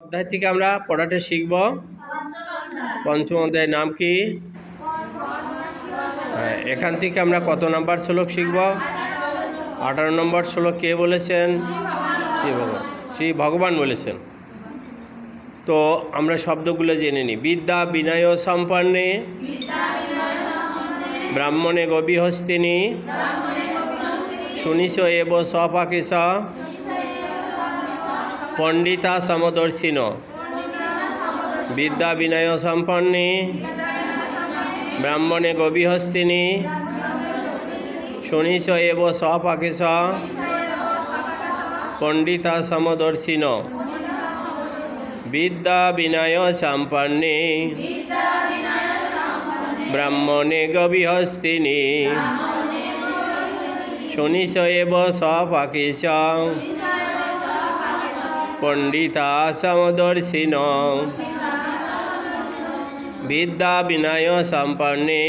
অধ্যায় থেকে আমরা পড়াটা শিখব। পঞ্চম অধ্যায়ের নাম কি? এখান থেকে আমরা কত নাম্বার শ্লোক শিখব? 18 নম্বর শ্লোক কে বলেছেন? শ্রী ভগবান বলেছেন। তো আমরা শব্দগুলো জেনে নিই। বিদ্যা বিনয় সম্পন্নে ব্রাহ্মণে গভীহস্তিনী সুনিশ এব স্বপাকেশ পণ্ডিতা সমদর্শিন। বিদ্যা বিনয় সম্পন্নে ব্রাহ্মণে গভীহস্তিনী সুনিশ এব স্বপাকেশ পণ্ডিতা সমদর্শিন। বিদ্যা বিনয় সম্পন্নে ব্রাহ্মণে গভীহস্তিনী সুনিশ এব স্বপাকেশ পণ্ডিতা সমদর্শিন। বিদ্যা বিনয় সম্পন্নে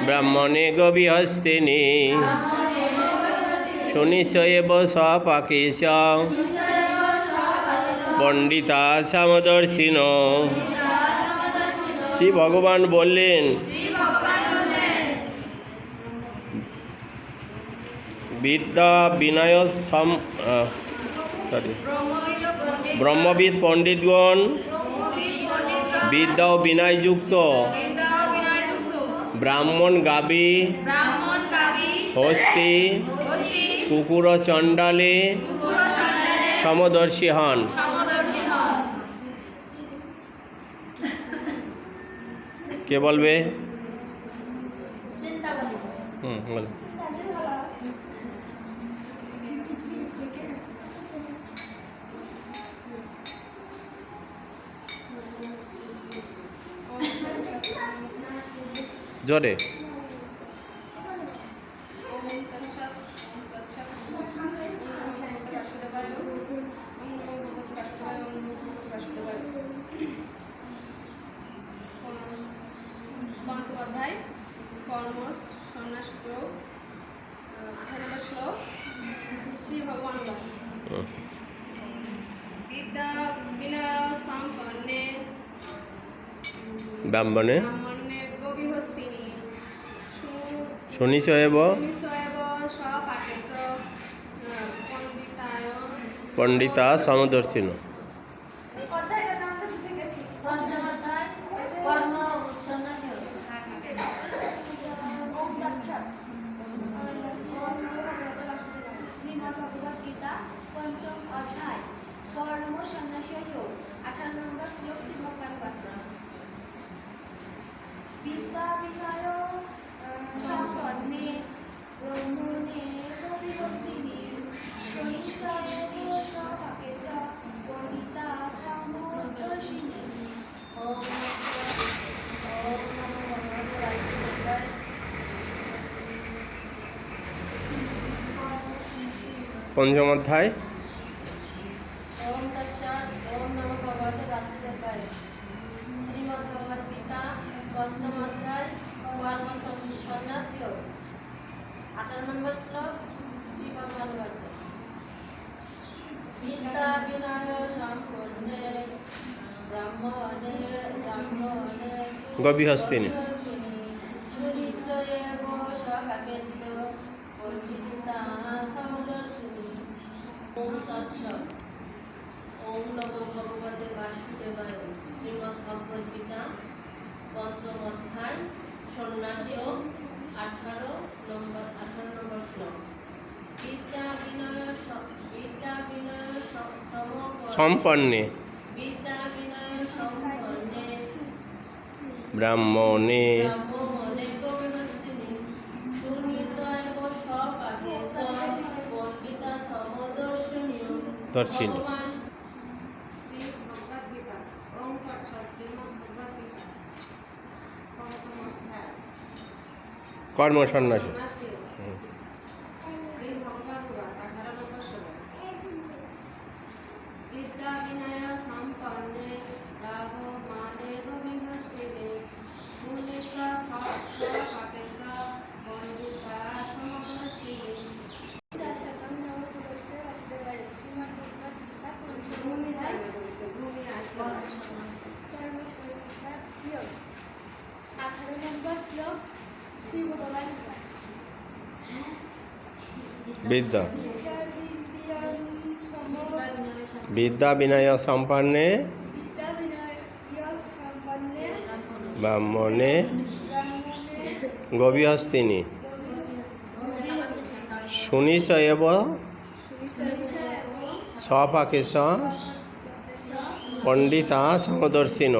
ব্রাহ্মণে গভীহস্তিনী সুনিশ এব স্বপাকেশ পণ্ডিতা সমদর্শিন। শ্রী ভগবান বললেন, বিদ্যা বিনয় ব্রহ্মবিদ পণ্ডিতগণ বিদ্যা ও বিনয়যুক্ত ব্রাহ্মণ গাবি হস্তি কুকুর চণ্ডালে সমদর্শী হন। কে বলবে? বল। জোরে। পঞ্চম অধ্যায় কর্ম সন্ন্যাস যোগ 18 নম্বর শ্লোক শ্রী ভগবান বিদ্যা বিনয় সম্পন্নে ব্রাহ্মণে গভীহস্তিনী সুনিশ এব স্বপাকেশ পণ্ডিতা সমদর্শিন। পঞ্চম অধ্যায় কর্ম সন্ন্যাসী যোগ 18 নম্বর শ্লোক শ্রী ভগবান বচন। বিদ্যা বিনয় সম্পন্নে ব্রাহ্মণে গভীহস্তিনী সুনিশ এব স্বপাকেশ পণ্ডিতা সমদর্শিনী। পঞ্চম অধ্যায় শ্রীমদ্ভগবদ্গীতা পঞ্চম অধ্যায় কর্ম সন্ন্যাস যোগ 18 নম্বর শ্লোক শ্রী ভগবান বচন। বিদ্যা বিনয় সম্পন্নে ব্রাহ্মণে গভীহস্তিনী সুনিশ এব স্বপাকেশ পণ্ডিতা সমদর্শিনী। ওম তৎসৎ। ওম নমো ভগবতে বাসুদেবায়। শ্রীমদ্ভগবদ্গীতা পঞ্চম অধ্যায় সন্ন্যাসী যোগ 18 নম্বর শ্লোক। বিদ্যা বিনয় সম্পন্নে বিদ্যা বিনয় সম্পন্নে ব্রাহ্মণে গভীহস্তিনী সুনিশ এব স্বপাকেশ পণ্ডিতা সমদর্শিনী। দর্শিনী। কর্ম সন্ন্যাসী বিদ্যা বিনয় সম্পন্নে ব্রাহ্মণে গভীহস্তিনী সুনিশ স্বপাকেশ পণ্ডিতা সমদর্শিনী। শ্রীমদ্ভগবদ্গীতা পঞ্চম নম্বর শ্লোক শ্রী ভগবান বিদ্যা বিদ্যা বিনয় সম্পন্নে বিদ্যা বিনয় সম্পন্নে ব্রাহ্মণে ব্রাহ্মণে গভীহস্তিনী শুনিচ এব স্বপাকেশ পণ্ডিতা সমদর্শিন